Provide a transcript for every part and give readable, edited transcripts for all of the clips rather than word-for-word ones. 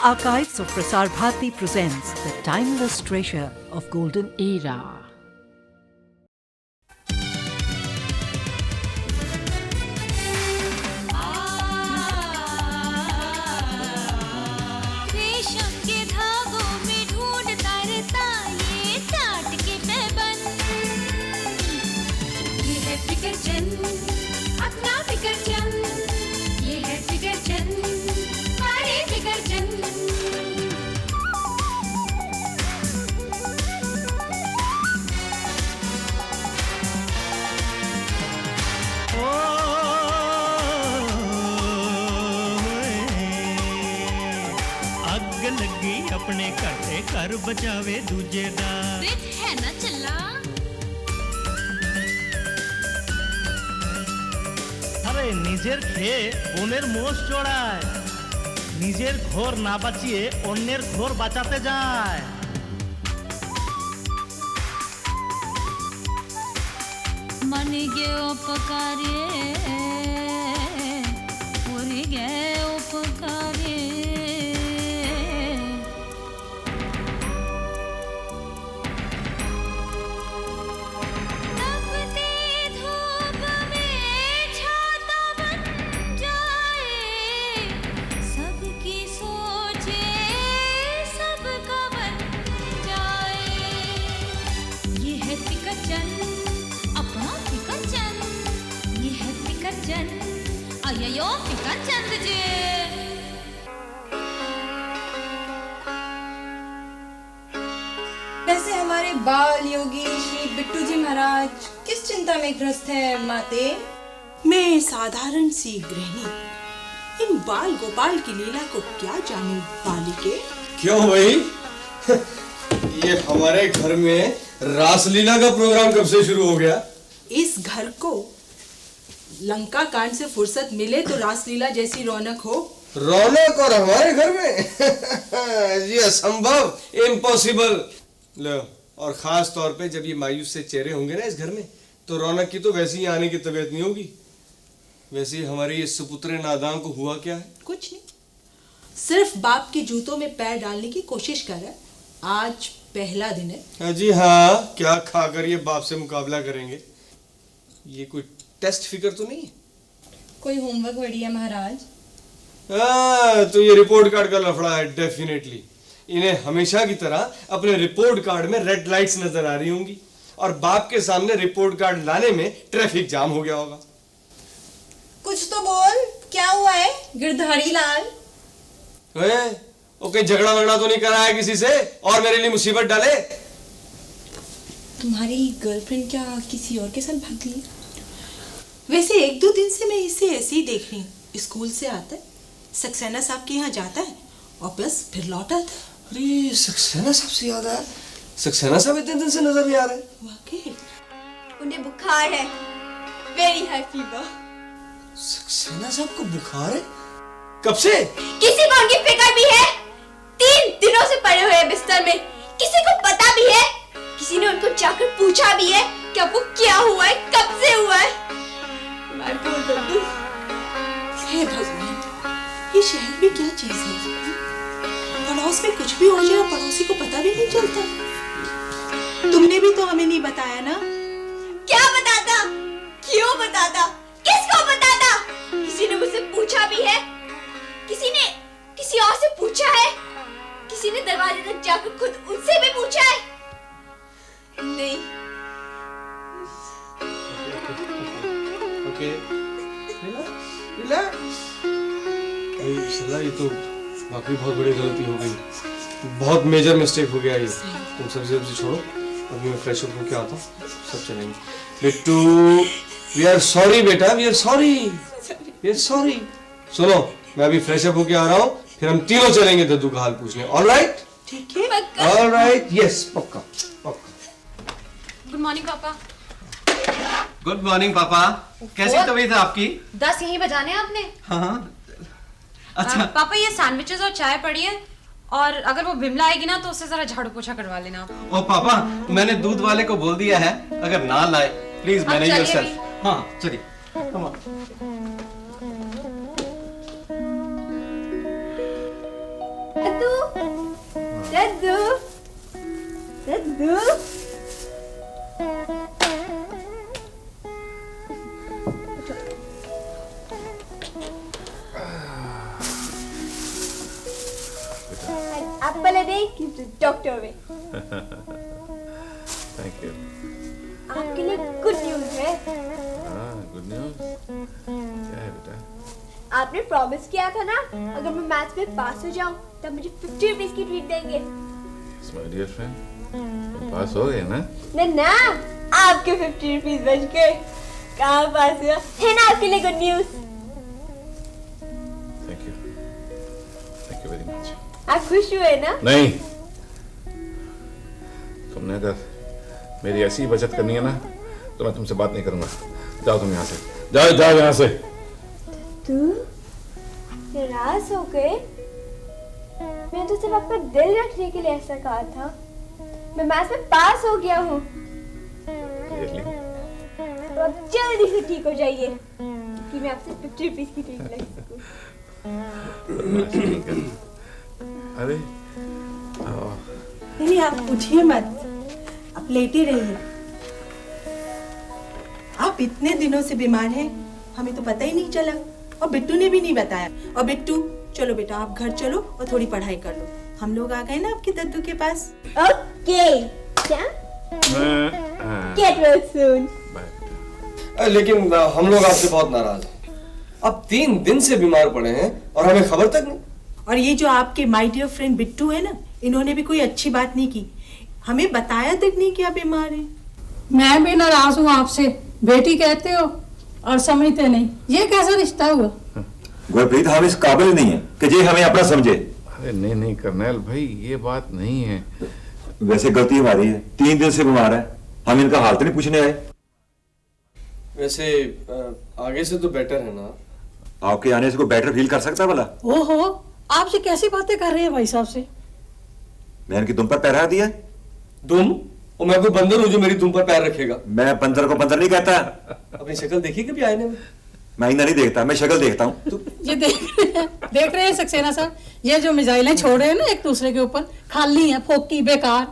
Archives of Prasar Bharati presents the timeless treasure of golden era. रेशम के धागों में ढूंढता रहता ये टाट के पैबंद। ये है फिकर चंद, अपना फिकर चंद। ये है फिकर चंद, हमारे फिकर चंद। ਅੱਗ ਲੱਗੀ ਆਪਣੇ ਘਰ ਘਰ ਬਚਾਵੇ ਦੂਜੇ ਦਾ रित है ना चला। আরে নিজের খেয়ে অন্যের মোষ চড়ায়, নিজের ঘর না বাঁচিয়ে অন্যের ঘর বাঁচাতে যায়। मन गे उपकारे पूरी गे उपकारे तपती धूप में छाता बन जाए सबकी सोचे सबका बन जाए ये है फिकर चंद अपना फिकर चंद ये है फिकर चंद अय्यो फिकर चंद जी वैसे हमारे बाल योगी श्री बिट्टू जी महाराज किस चिंता में ग्रस्त है माते? मैं साधारण सी गृहिणी इन बाल गोपाल की लीला को क्या जानूं बालिके। क्यों भाई? ये हमारे घर में रासलीला का प्रोग्राम कब से शुरू हो गया? इस घर को लंका कांड से फुर्सत मिले तो रासलीला जैसी रौनक हो। रौनक और हमारे घर में ये असंभव, इम्पॉसिबल। लो, और खास तौर पे जब ये मायूस से चेहरे होंगे ना इस घर में तो रौनक की तो वैसे ही आने की तबीयत नहीं होगी। वैसे ही हमारे ये सुपुत्र नादान को हुआ क्या है? कुछ नहीं, सिर्फ बाप के जूतों में पैर डालने की कोशिश कर रहा है। आज पहला दिन है। हाँ जी हाँ, क्या खाकर ये बाप से मुकाबला करेंगे? ये कोई टेस्ट फिकर तो नहीं है? कोई होमवर्क बढ़िया महाराज? तो ये रिपोर्ट कार्ड का लफड़ा है डेफिनेटली। इन्हें हमेशा की तरह अपने रिपोर्ट कार्ड में रेड लाइट्स नजर आ रही होंगी और बाप के सामने रिपोर्ट कार्ड लाने में ट्रैफिक जाम हो गया होगा। कुछ तो बोल, क्या हुआ है गिरधारी लाल? ओके, झगड़ा वगड़ा तो नहीं करा है किसी से और मेरे लिए मुसीबत डाले? तुम्हारी गर्लफ्रेंड क्या किसी और के साथ भाग गई? वैसे एक दो दिन से मैं इसे ऐसे ही देख रही हूँ। स्कूल से आता है, सक्सेना साहब के यहाँ जाता है और बस फिर लौट आता है। अरे सक्सेना साहब से याद आया, सक्सेना साहब इतने दिन से नजर नहीं आ रहे। वाकई उन्हें बुखार है, वेरी हाई फीवर। सक्सेना साहब को बुखार है? कब से? किसी को उनकी फिक्र भी है? 3 दिनों से पड़े हुए हैं बिस्तर में। किसी को पता भी है? किसी ने उनको जाकर पूछा भी है कि आपको क्या हुआ है, कब से हुआ है? मैं बोल दूं। हे भगवान, ये शहर में क्या चीज है? पड़ोस में कुछ भी हो जाए पड़ोसी को पता भी नहीं चलता। तुमने भी तो हमें नहीं बताया ना। क्या बताता? क्यों बताता? किसको बताता? किसी ने मुझसे पूछा भी है? किसी ने किसी और से पूछा है? किसी ने दरवाजे तक जाकर खुद उनसे भी पूछा है? नहीं। Okay, relax. सला, ये तो वाकई बहुत बड़ी गलती हो गई, बहुत मेजर मिस्टेक हो गया ये। तुम सब्जी छोड़ो, अभी मैं फ्रेश अप होके आता हूँ, सब चलेंगे। बिट्टू, वी आर सॉरी बेटा, we are sorry, we are sorry. सुनो, मैं अभी फ्रेश अप होके आ रहा हूँ, फिर हम तीनों चलेंगे दद्दू का हाल पूछने। ऑलराइट? ठीक है। ऑलराइट, यस, पक्का पक्का। गुड मॉर्निंग पापा। गुड मॉर्निंग पापा। कैसी तबीयत है आपकी? 10 यहीं बजाने आपने? हाँ। अच्छा पापा, ये सैंडविचेस और चाय पड़ी है और अगर वो बिमला आएगी ना तो उससे जरा झाड़ू पोछा करवा लेना आप। ओ पापा, मैंने दूध वाले को बोल दिया है अगर ना लाए प्लीज मैनेज चलिए योरसेल्फ। हाँ चलिए। Come on. Apple a day keeps the doctor away. Thank you. आपके लिए गुड न्यूज है। हाँ, गुड न्यूज़। क्या है बेटा? आपने प्रॉमिस किया था ना, अगर मैं मैथ्स में पास हो जाऊं तब मुझे 50 रुपीस की ट्रीट देंगे। माय डियर फ्रेंड, तुम पास हो गए ना? ना आपके 50 रुपीस बच गए। कहाँ पास हुआ है ना आपके लिए good news. Thank you very much. आप खुश हुए ना? नहीं, तुमने अगर मेरी ऐसी बचत करनी है ना तो मैं तुमसे बात नहीं करूंगा। जाओ तुम यहाँ से, जाओ यहाँ से। तू नाराज हो गए? मैं तो सिर्फ आपका दिल रखने के लिए ऐसा कहा था। मैं मैथ्स में पास हो गया हूँ। Really? तो अब जल्दी से ठीक हो जाइए कि मैं आपसे 50 रुपीस की ट्रीट ले सकूं। अरे नहीं आप उठिए मत, आप लेटे रहिए। आप इतने दिनों से बीमार हैं, हमें तो पता ही नहीं चला और बिट्टू ने भी नहीं बताया। और बिट्टू चलो बेटा आप घर चलो और थोड़ी पढ़ाई कर लो। हम लोग आ गए ना आपके दद्दू के पास। ओके क्या? Get well soon. लेकिन हम लोग आपसे बहुत नाराज हैं। अब 3 दिन से बीमार पड़े हैं और हमें खबर तक नहीं। और ये जो आपके माय डियर फ्रेंड बिट्टू है ना, इन्होंने भी कोई अच्छी बात नहीं की, हमें बताया तक नहीं कि आप बीमार हैं। मैं भी नाराज हूँ आपसे। बेटी कहते हो और समझते नहीं, ये कैसा रिश्ता हुआ? गुरप्रीत हम इस काबिल नहीं है कि ये हमें अपना समझे। अरे नहीं कर्नल भाई, ये बात नहीं है। वैसे गलती हमारी है, 3 दिन से बीमार है, हम इनका हाल तो नहीं पूछने आए। वैसे आगे से तो बेटर है ना? आपके आने से कोई बेटर फील कर सकता भला? ओहो, आपसे कैसी बातें कर रहे हैं भाई साहब से? मैं इनकी दुम पर पैर रख दिया? दुम? और मैं कोई बंदर हूँ जो मेरी दुम पर पैर रखेगा? मैं बंदर को बंदर नहीं कहता। अपनी शक्ल देखी कभी आईने में? मैं आईना नहीं देखता, मैं शक्ल देखता हूँ। ये देख रहे हैं सक्सेना साहब, ये जो मिसाइलें छोड़ रहे हैं ना एक दूसरे के ऊपर, खाली है, फोकी, बेकार,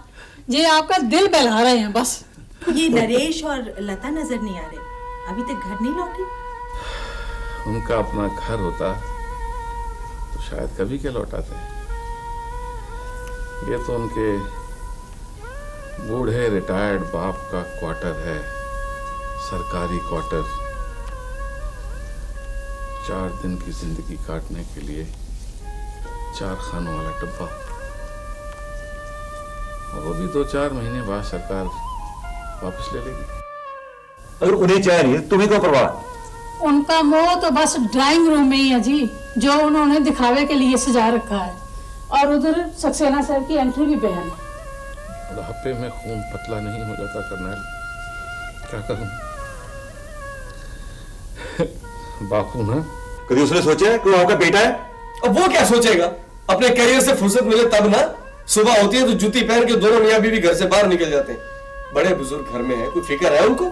ये आपका दिल बहला रहे हैं बस। ये नरेश और लता नजर नहीं आ रहे, अभी तक घर नहीं लौटे। उनका अपना घर होता तो शायद कभी के लौटाते। ये तो उनके बूढ़े रिटायर्ड बाप का क्वार्टर है, सरकारी क्वार्टर। 4 दिन की जिंदगी काटने के लिए 4 खानों वाला डब्बा, और वो भी 2-4 महीने बाद सरकार वापस ले लेगी। अगर उन्हें चाहे नहीं तुम्हें क्यों परवाह? उनका मोह तो बस ड्राइंग रूम में ही है जी, जो उन्होंने दिखावे के लिए सजा रखा है। और उधर सक्सेना सर की एंट्री भी बैन है। बुढ़ापे में खून पतला नहीं हो जाता कर्नल, क्या करूं? बापू ना, कभी उसने सोचा है कि वो आपका बेटा है? अब वो क्या सोचेगा? अपने करियर से फुर्सत मिले तब ना। सुबह होती है तो जूती पहन के दोनों मियां बीवी घर से बाहर निकल जाते हैं। बड़े बुजुर्ग घर में है, कोई फिक्र है उनको?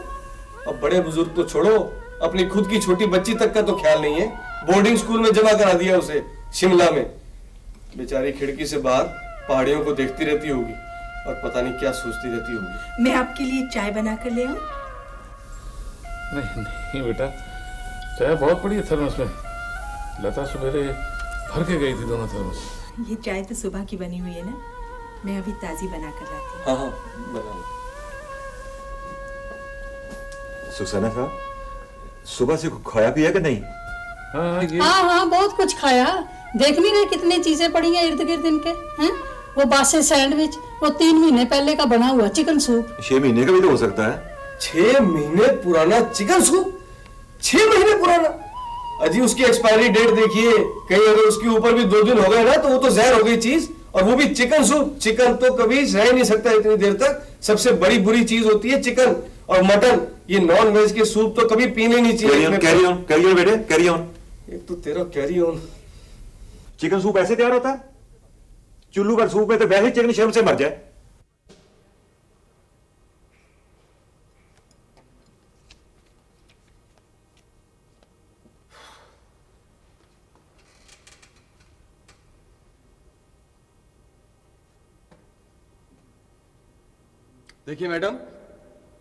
अब बड़े बुजुर्ग तो छोड़ो, अपनी खुद की छोटी बच्ची तक का तो ख्याल नहीं है। बोर्डिंग स्कूल में जमा करा दिया उसे शिमला में। बेचारी खिड़की से बाहर पहाड़ियों को देखती रहती होगी और पता नहीं क्या सोचती रहती होगी। मैं आपके लिए चाय बना कर ले आऊं? नहीं बेटा, चाय बहुत पड़ी है थर्मस में। लता सवेरे भर के गई थी दोनों थर्मस। ये चाय तो सुबह की बनी हुई है ना, मैं अभी ताजी बना कर लाती हूँ। हाँ बना लो। सुसैना साहब, सुबह से खाया पिया कि नहीं? हाँ बहुत कुछ खाया। देख नहीं रहे कितनी चीजें पड़ी हैं इर्द गिर्द इनके हैं? वो बासे सैंडविच, वो 3 महीने पहले का बना हुआ चिकन सूप। 6 महीने का भी तो हो सकता है। 6 महीने पुराना चिकन सूप? 6 महीने पुराना? अजी उसकी एक्सपायरी डेट देखिए, कहीं अगर उसके ऊपर भी 2 दिन हो गए ना तो वो तो जहर हो गई चीज। और वो भी चिकन सूप। चिकन तो कभी रह नहीं सकता इतनी देर तक। सबसे बड़ी बुरी चीज होती है चिकन और मटन। ये नॉन वेज के सूप तो कभी पीने नहीं चाहिए। कैरी ऑन बेटे, कैरी ऑन। एक तो तेरा कैरी ऑन। चिकन सूप ऐसे तैयार होता है? चुल्लू का सूप में तो वैसे चिकन शर्म से मर जाए। देखिए मैडम,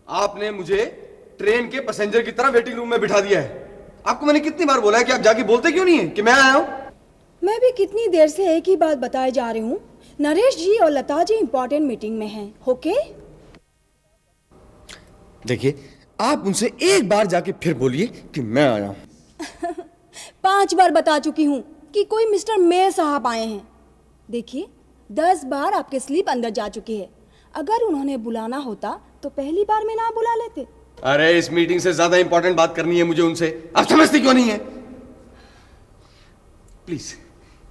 आपने मुझे ट्रेन के पैसेंजर की तरह वेटिंग रूम में बिठा दिया है। आपको मैंने कितनी बार बोला है कि आप जाके बोलते क्यों नहीं है कि मैं आया हूं? मैं भी कितनी देर से एक ही बात बताए जा रही हूँ। नरेश जी और लता जी इंपॉर्टेंट मीटिंग में हैं, ओके? देखिए, आप उनसे एक बार जाके फिर बोलिए कि मैं आया हूं। 5 बार बता चुकी हूँ कि कोई मिस्टर मेयर साहब आए हैं। देखिए, 10 बार आपके स्लीप अंदर जा चुकी है। अगर उन्होंने बुलाना होता तो पहली बार में ना बुला लेते। अरे इस मीटिंग से ज्यादा इंपॉर्टेंट बात करनी है मुझे उनसे। आप समझती क्यों नहीं है? प्लीज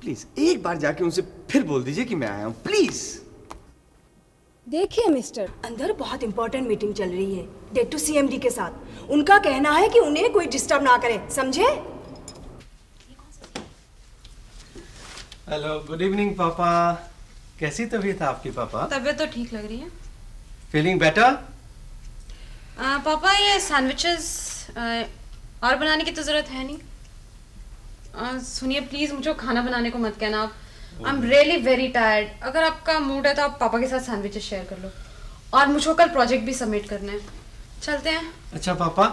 प्लीज एक बार जाके उनसे फिर बोल दीजिए कि मैं आया हूं, प्लीज। देखिए मिस्टर, अंदर बहुत इंपॉर्टेंट मीटिंग चल रही है डेट्टू सीएमडी के साथ। उनका कहना है कि उन्हें कोई डिस्टर्ब ना करे, समझे? हेलो, गुड इवनिंग पापा। कैसी तबीयत है आपकी पापा? तबीयत तो ठीक लग रही है। Feeling better? पापा ये सैंडविचेस और बनाने की तो जरूरत है नहीं। सुनिए प्लीज, मुझे खाना बनाने को मत कहना आप। I am really very tired. अगर आपका मूड है तो आप पापा के साथ सैंडविचेस शेयर कर लो। और मुझको कल प्रोजेक्ट भी सबमिट करना है। चलते हैं। अच्छा पापा,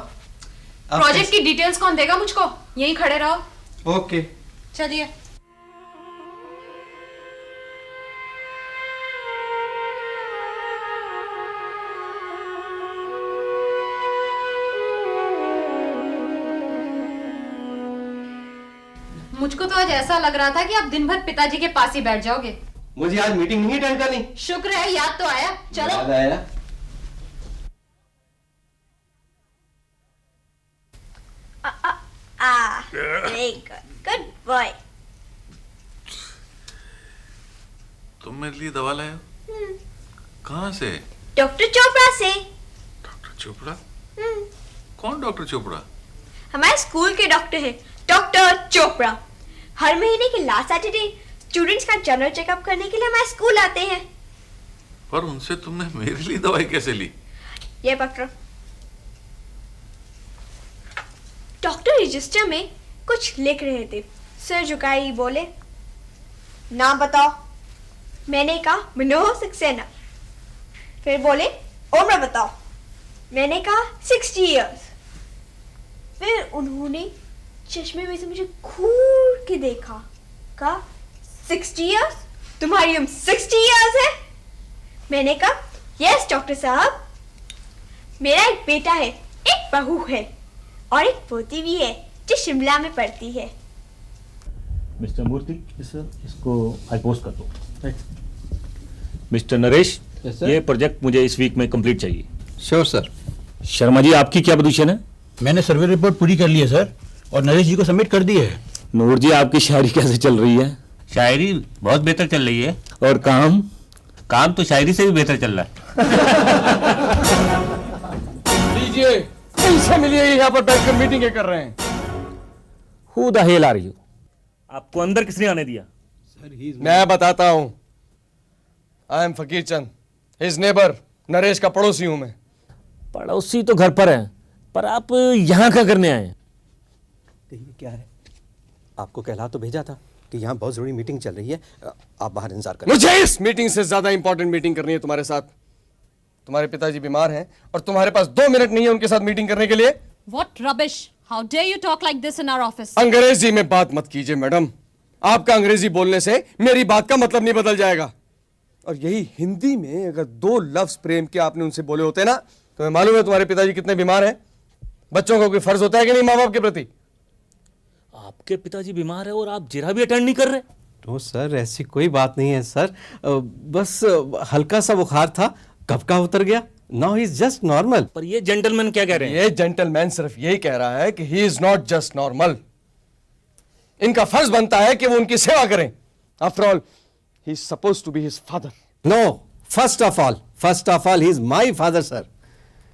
प्रोजेक्ट की डिटेल्स कौन देगा मुझको? यहीं खड़े रहो। ओके। चलिए। मुझको तो आज ऐसा लग रहा था कि आप दिन भर पिताजी के पास ही बैठ जाओगे। मुझे आज मीटिंग नहीं अटेंड करनी। शुक्र है याद तो आया। चलो। याद आया। Very good boy. तुम मेरे लिए दवा लाए हो? कहाँ से? डॉक्टर चोपड़ा से। डॉक्टर चोपड़ा? कौन डॉक्टर चोपड़ा? हमारे स्कूल के डॉक्टर है, डॉक्टर चोपड़ा। हर महीने के लास्ट सैटरडे स्टूडेंट्स का जनरल चेकअप करने के लिए हमारे स्कूल आते हैं। पर उनसे तुमने मेरे लिए दवाई कैसे ली? ये डॉक्टर रजिस्टर में कुछ लिख रहे थे। सर झुकाई बोले, नाम बताओ। मैंने कहा मनोहर सक्सेना। फिर बोले उम्र बताओ। मैंने कहा 60 इयर्स। फिर उन्होंने चश्मे में से मुझे घूर के देखा, कहा 60 इयर्स? तुम्हारी उम्र 60 इयर्स है? मैंने कहा यस डॉक्टर साहब, मेरा एक बेटा है, एक बहू है और एक पोती भी है जो शिमला में पढ़ती है। मिस्टर मूर्ति सर, इसको आई पोस्ट कर दो। मिस्टर नरेश, ये प्रोजेक्ट मुझे इस वीक में कंप्लीट चाहिए। Sure sir. शर्मा जी, आपकी क्या पोजीशन है? मैंने सर्वे रिपोर्ट पूरी कर ली है सर, और नरेश जी को सबमिट कर दी है। नूर जी, आपकी शायरी कैसे चल रही है? शायरी बहुत बेहतर चल रही है। और काम? काम तो शायरी से भी बेहतर चल रहा है। लीजिए, इनसे मिलिए, यहाँ पर बैठकर मीटिंग कर रहे हैं। Who the hell are you? आपको अंदर किसने आने दिया? मैं बताता हूँ। I am Fakir Chand, his neighbour, Naresh का पड़ोसी हूँ मैं। पड़ोसी तो घर पर है, पर आप यहाँ क्या करने आए? देखिए क्या है, आपको कहला तो भेजा था कि यहाँ बहुत जरूरी मीटिंग चल रही है, आप बाहर इंतजार करें। मुझे इस मीटिंग से ज्यादा इंपॉर्टेंट मीटिंग करनी है तुम्हारे साथ। तुम्हारे पिताजी बीमार हैं और तुम्हारे पास 2 मिनट नहीं है उनके साथ मीटिंग करने के लिए। What rubbish! How dare you talk like this in our office? अंग्रेजी में बात मत कीजिए मैडम। आपका अंग्रेजी बोलने से मेरी बात का मतलब नहीं बदल जाएगा। और यही हिंदी में अगर 2 लफ्ज प्रेम के आपने उनसे बोले होते ना, तो मैं मालूम है तुम्हारे पिताजी कितने बीमार हैं। बच्चों को कोई फर्ज होता है कि नहीं माँ बाप के प्रति? आपके पिताजी बीमार है और आप जिरा भी अटेंड नहीं कर रहे? तो सर ऐसी कोई बात नहीं है सर, बस हल्का सा बुखार था, कब का उतर गया। Now he is just normal. पर ये जेंटलमैन क्या कह रहे हैं? ये जेंटलमैन सिर्फ यही कह रहा है कि he is not just normal. इनका फर्ज बनता है कि वो उनकी सेवा करें। After all he is suppose to be his father. No, first of all he is my father sir.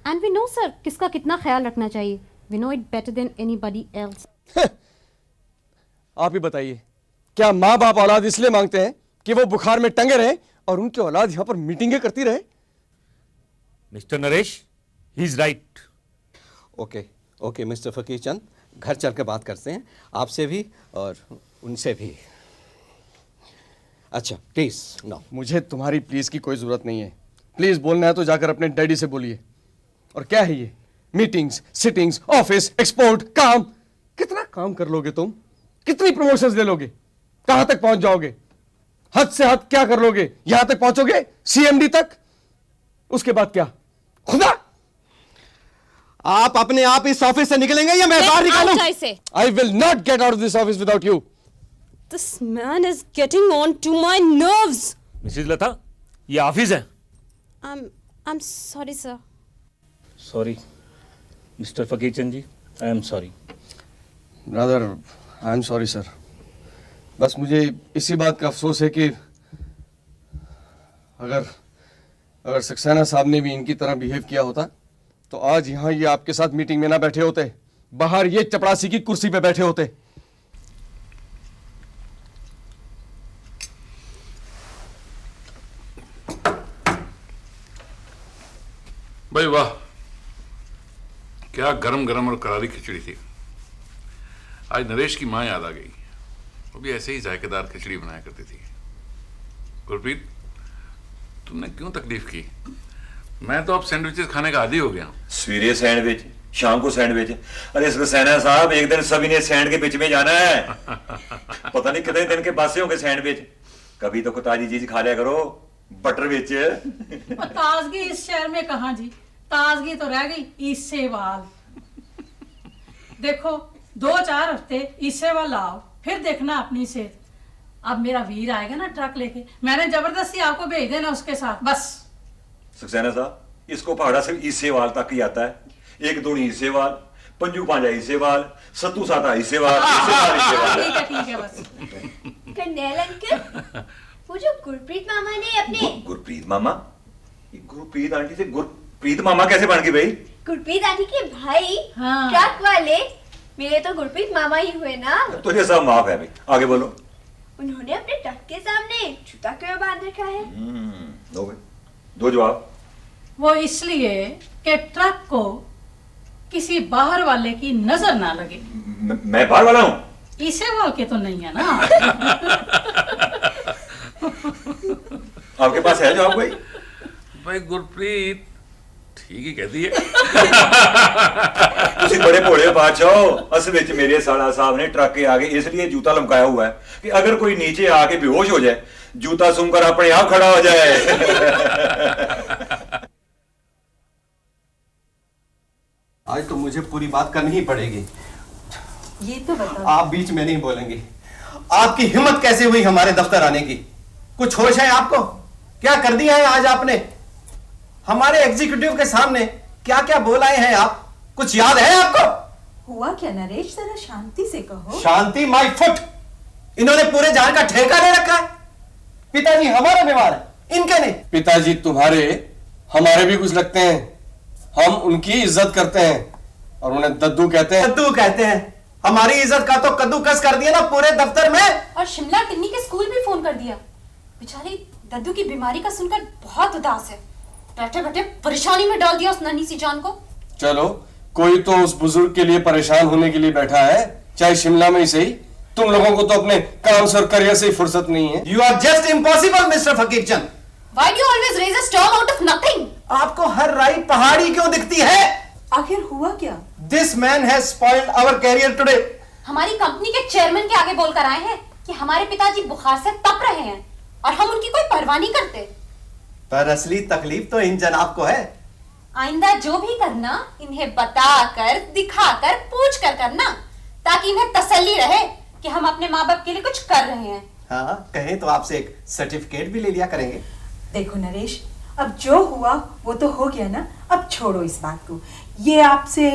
And we know sir किसका कितना ख्याल रखना चाहिए। We know it better than anybody else. आप ही बताइए, क्या माँ बाप औलाद इसलिए मांगते हैं कि वो बुखार में टंगे रहे और उनकी औलाद यहाँ पर मीटिंगें करती रहे? Mister Naresh, he is right. Okay mister Fakir चंद, घर चल के बात करते हैं, आपसे भी और उनसे भी। अच्छा प्लीज नो। मुझे तुम्हारी प्लीज की कोई जरूरत नहीं है। प्लीज बोलना है तो जाकर अपने डैडी से बोलिए। और क्या है ये, मीटिंग्स, सिटिंग्स, ऑफिस, एक्सपोर्ट, काम, कितना काम कर लोगे तुम? कितनी प्रमोशंस ले लोगे? कहां तक पहुंच जाओगे? हद से हद क्या कर लोगे? यहां तक पहुंचोगे, सीएमडी तक? उसके बाद क्या? खुदा, आप अपने आप इस ऑफिस से निकलेंगे या मैं बाहर निकालूं? I will not get out of this office without you. This man is getting on to my nerves. Mrs Lata, ये ऑफिस है। I'm sorry, sir. Sorry mister Fakir Chand ji, I am sorry. Brother, I am sorry sir. बस मुझे इसी बात का अफसोस है कि अगर सक्सेना साहब ने भी इनकी तरह बिहेव किया होता तो आज यहाँ ये आपके साथ मीटिंग में ना बैठे होते, बाहर ये चपरासी की कुर्सी पे बैठे होते। भाई वाह, क्या गरम गरम और करारी खिचड़ी थी। आज नरेश की माँ याद आ गई, वो भी ऐसे ही जायकेदार खिचड़ी बनाया करती थी। गुरप्रीत, तुमने क्यों तकलीफ की? मैं तो अब सैंडविचेस खाने का आदी हो गया हूँ। सवेरे सैंडविच, शाम को सैंडविच। अरे सक्सेना साहब, एक दिन सभी ने सैंड के बीच में जाना है। पता नहीं कितने दिन के बासे होंगे सैंडविच। कभी तो कोई ताजी चीज खा लिया करो, बटर विच। ताजगी इस शहर में कहाँ जी, ताजगी तो रह गई ईसे वाल। देखो 2-4 हफ्ते ईसे वाल आओ, फिर देखना अपनी सेहत। अब मेरा वीर आएगा ना ट्रक लेके, मैंने जबरदस्ती आपको भेज देना उसके साथ बस। सक्सेना साहब, इसको पहाड़ा से ईसे वाल तक ही आता है। एक दूनी ईसे वाल, पंजू पांजा ईसे वाल, सत्तू साता ईसे वाल, ठीक है बस। कर्नल अंकल, वो जो गुरप्रीत मामा ने अपने गुरप्रीत मामा, गुरप्रीत आंटी से गुरप्रीत मामा कैसे बन गई भाई? गुरप्रीत आंटी के भाई ट्रक वाले मेरे तो गुरप्रीत मामा ही हुए ना। तुझे सब माफ है भाई, आगे बोलो। उन्होंने अपने ट्रक के सामने जूता क्यों बांध रखा है? दो जवाब। वो इसलिए कि ट्रक को किसी बाहर वाले की नजर ना लगे। मैं बाहर वाला हूँ? इसे वाल के तो नहीं है ना। आपके पास है जवाब भाई? भाई गुरप्रीत ठीक ही कहती है। तुसी बड़े भोले बादशाह, असल विच मेरे साला साहब ने ट्रक के आगे इसलिए जूता लमकाया हुआ है कि अगर कोई नीचे आके बेहोश हो जाए, जूता सुनकर अपने आप खड़ा हो जाए। आज तो मुझे पूरी बात करनी ही पड़ेगी। ये तो बताओ। आप बीच में नहीं बोलेंगे। आपकी हिम्मत कैसे हुई हमारे दफ्तर आने की? कुछ होश है आपको? क्या कर दिया है आज आपने? हमारे एग्जीक्यूटिव के सामने क्या क्या बोल आए हैं आप? कुछ याद है आपको? हुआ क्या नरेश, जरा शांति से कहो। शांति माय फुट। इन्होंने पूरे जान का ठेका ले रखा है। पिताजी हमारे बीमार है, इनके नहीं। पिताजी तुम्हारे हमारे भी कुछ लगते हैं। हम उनकी इज्जत करते हैं और उन्हें दद्दू कहते हैं। दद्दू कहते हैं? हमारी इज्जत का तो कद्दूकस कर दिया ना पूरे दफ्तर में। और शिमला टिन्नी के स्कूल भी फोन कर दिया। बेचारी दद्दू की बीमारी का सुनकर बहुत उदास है। बैठे बैठे परेशानी में डाल दिया उस नन्ही सी जान को। चलो, कोई तो उस बुजुर्ग के लिए परेशान होने के लिए बैठा है, चाहे शिमला में ही सही। तुम लोगों को तो अपने काम से और करियर से ही फुर्सत नहीं है। You are just impossible mister Fakir Chand. Why do you always raise a storm out of nothing? आपको हर राई पहाड़ी क्यों दिखती है? आखिर हुआ क्या? This man has spoiled our career today. हमारी कंपनी के चेयरमैन के आगे बोलकर आए हैं कि हमारे पिताजी बुखार से तप रहे हैं और हम उनकी कोई परवाह नहीं करते। पर असली तकलीफ तो इन जनाब को है। आइंदा जो भी करना इन्हें बताकर, दिखाकर, पूछ कर करना, ताकि इन्हें तसल्ली रहे कि हम अपने माँ बाप के लिए कुछ कर रहे हैं। हाँ, कहें तो आपसे एक सर्टिफिकेट भी ले लिया करेंगे। देखो नरेश, अब जो हुआ वो तो हो गया ना, अब छोड़ो इस बात को। ये आपसे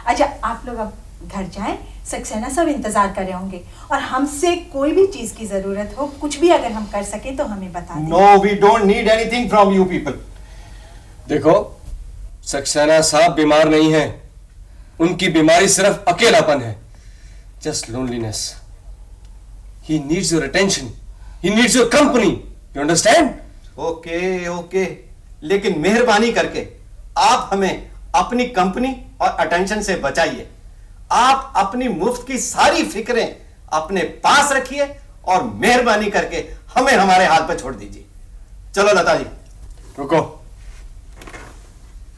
अच्छा, आप लोग अब घर जाएं, सक्सेना सब इंतजार कर रहे होंगे और हमसे कोई भी चीज की जरूरत हो, कुछ भी अगर हम कर सके तो हमें बता दें। No, we don't need anything from you people. देखो, सक्सेना साहब बीमार नहीं है, उनकी बीमारी सिर्फ अकेलापन है, just loneliness. He needs your attention, he needs your company, you understand? Okay okay, लेकिन मेहरबानी करके आप हमें अपनी कंपनी और अटेंशन से बचाइए। आप अपनी मुफ्त की सारी फिक्रें अपने पास रखिए और मेहरबानी करके हमें हमारे हाल पर छोड़ दीजिए। चलो लता जी। रुको,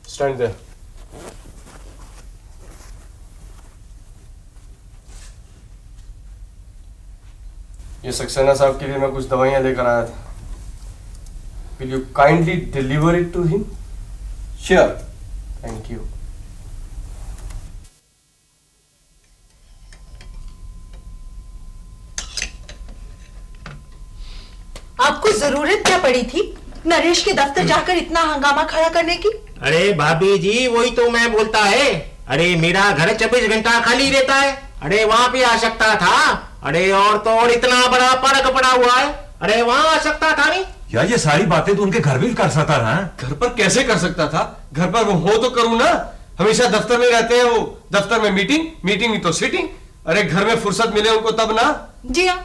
स्टैंड देयर। ये सक्सेना साहब के लिए मैं कुछ दवाइयां लेकर आया था। Will you kindly deliver it to him? Sure. Thank you. आपको जरूरत क्या पड़ी थी नरेश के दफ्तर जाकर इतना हंगामा खड़ा करने की? अरे भाभी जी, वही तो मैं बोलता है। अरे मेरा घर 24 घंटा खाली रहता है। अरे वहाँ पे आ सकता था। अरे और तो और इतना बड़ा पार्क पड़ा हुआ है। अरे वहाँ आ सकता था नहीं? यार ये सारी बातें तो उनके घर भी कर सकता था। घर पर कैसे कर सकता था? घर पर वो हो तो करूं ना। हमेशा दफ्तर में रहते हैं वो। दफ्तर में मीटिंग, मीटिंग में तो सीटिंग। अरे घर में फुर्सत मिले उनको तब ना। जी हाँ,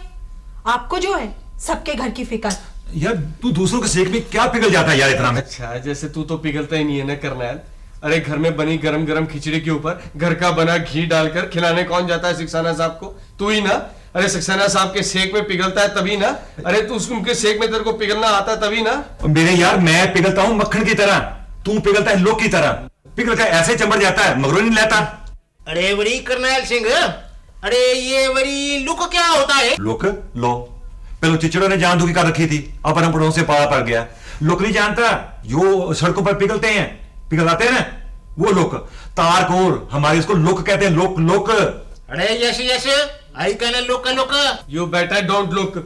आपको जो है सबके घर की फिक्र। यार तू दूसरों के सेक में क्या पिघल जाता है यार इतना में? अच्छा, जैसे तू तो पिघलता ही नहीं है ना करनैल। अरे घर में बनी गरम गरम खिचड़ी के ऊपर घर का बना घी डालकर खिलाने कौन जाता है सक्सेना साहब को? तू ही ना। अरे सक्सेना साहब के सेक में पिघलता है तभी ना। अरे तू उनके सेक में तेरे को पिघलना आता तभी ना। मेरे यार, मैं पिघलता हूँ मक्खन की तरह, तू पिघलता है लोग की तरह। पिघल कर ऐसे चमड़ जाता है, मगरो नहीं लेता। अरे वरी करनैल सिंह, अरे ये वरी लुक क्या होता है? लुक लो, पहले चिचड़ों ने जान दुखी कर रखी थी, अब परम से पाला पड़ गया। लुक नहीं जानता, जो सड़कों पर पिघलते हैं, पिघलाते हैं ना, वो लुक। तारकोर हमारे इसको लुक कहते हैं, लुक लुक। अरे यस यस, आई कहना look look. You better don't look.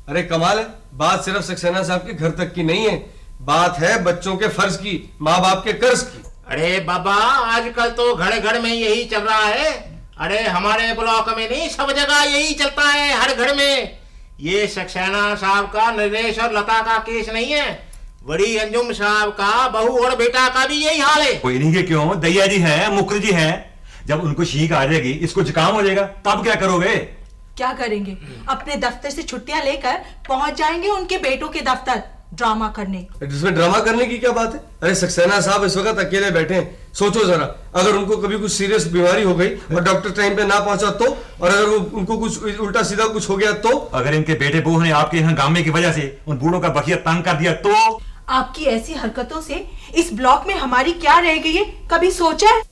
अरे कमाल है, बात सिर्फ सक्सेना साहब के घर तक की नहीं है, बात है बच्चों के फर्ज की, माँ बाप के कर्ज की। अरे बाबा, आजकल तो घर घर में यही चल रहा है। अरे हमारे ब्लॉक में नहीं, सब जगह यही चलता है, हर घर में। ये सक्सेना साहब का, नरेश और लता का केस नहीं है, बड़ी अंजुम साहब का बहू और बेटा का भी यही हाल है। कोई नहीं, के क्यों, दैया जी हैं, मुकर जी हैं। जब उनको छींक आ जाएगी, इसको जुकाम हो जाएगा, तब क्या करोगे? क्या करेंगे? अपने दफ्तर से छुट्टियां लेकर पहुंच जाएंगे उनके बेटों के दफ्तर ड्रामा करने। इसमें ड्रामा करने की क्या बात है? अरे सक्सेना साहब इस वक्त अकेले बैठे हैं। सोचो जरा, अगर उनको कभी कुछ सीरियस बीमारी हो गई और डॉक्टर टाइम पे ना पहुंचा तो, और अगर उनको कुछ उल्टा सीधा कुछ हो गया तो, अगर इनके बेटे बहू ने आपके हंगामे की वजह से उन बूढ़ों का बखिया तंग कर दिया तो? आपकी ऐसी हरकतों से इस ब्लॉक में हमारी क्या रह गई है, कभी सोचा है?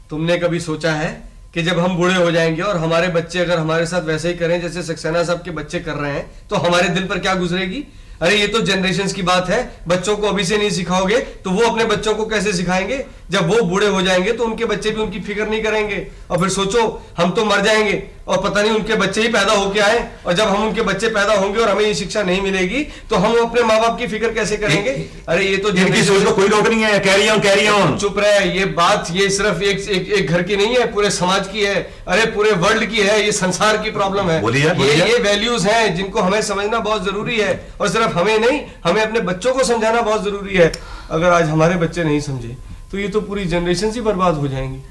तुमने कभी सोचा है कि जब हम बूढ़े हो जाएंगे और हमारे बच्चे अगर हमारे साथ वैसे ही करें जैसे सक्सेना साहब के बच्चे कर रहे हैं, तो हमारे दिल पर क्या गुजरेगी? अरे ये तो जनरेशंस की बात है। बच्चों को अभी से नहीं सिखाओगे तो वो अपने बच्चों को कैसे सिखाएंगे? जब वो बूढ़े हो जाएंगे तो उनके बच्चे भी उनकी फिक्र नहीं करेंगे। और फिर सोचो, हम तो मर जाएंगे और पता नहीं उनके बच्चे ही पैदा होके आए, और जब हम उनके बच्चे पैदा होंगे और हमें ये शिक्षा नहीं मिलेगी तो हम अपने माँ बाप की फिक्र कैसे करेंगे? अरे ये तो इनकी सोच को कोई रोक नहीं है। Carry on. चुप रहे। ये बात ये सिर्फ एक घर की नहीं है, पूरे समाज की है। अरे पूरे वर्ल्ड की है, ये संसार की प्रॉब्लम है। ये वैल्यूज हैं जिनको हमें समझना बहुत जरूरी है, और सिर्फ हमें नहीं, हमें अपने बच्चों को समझाना बहुत जरूरी है। अगर आज हमारे बच्चे नहीं समझे तो ये तो पूरी जनरेशन ही बर्बाद हो जाएंगी।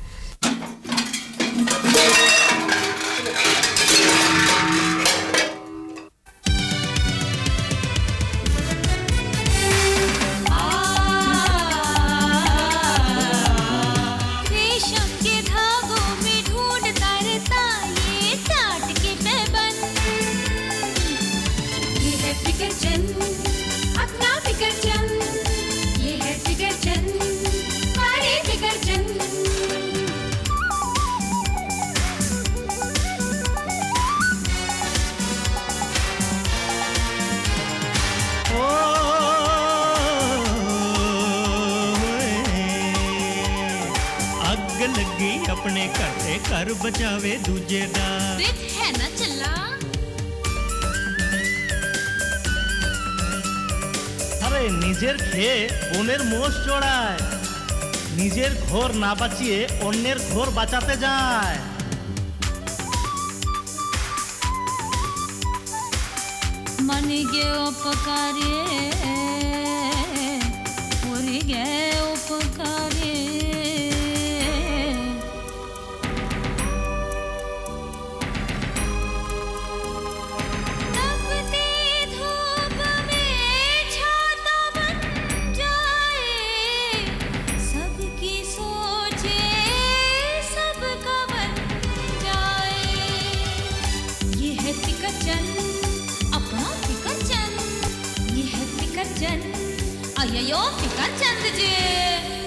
रेशम के धागों में ढूंढता रहता ये टाट के पैबंद। ये है फिकर चंद, अपना फिकर चंद। ये है फिकर चंद, हमारे फिकर चंद। ਅੱਗ ਲੱਗੀ ਆਪਣੇ ਘਰ ਤੇ ਘਰ ਬਚਾਵੇ ਦੂਜੇ ਦਾ। रित है ना चला। আরে নিজের খেয়ে বোনের মোষ চড়ায়, নিজের ঘর না বাঁচিয়ে অন্যের ঘর বাঁচাতে যায়। मन गे उपकारे, उरी गे उपकारे। तपती धूप में छाता बन जाए, सबकी सोचे सबका बन जाए। ये है फिकर चंद, अपना फिकर चंद। ये है फिकर चंद, अय्यो फिकर चंद जी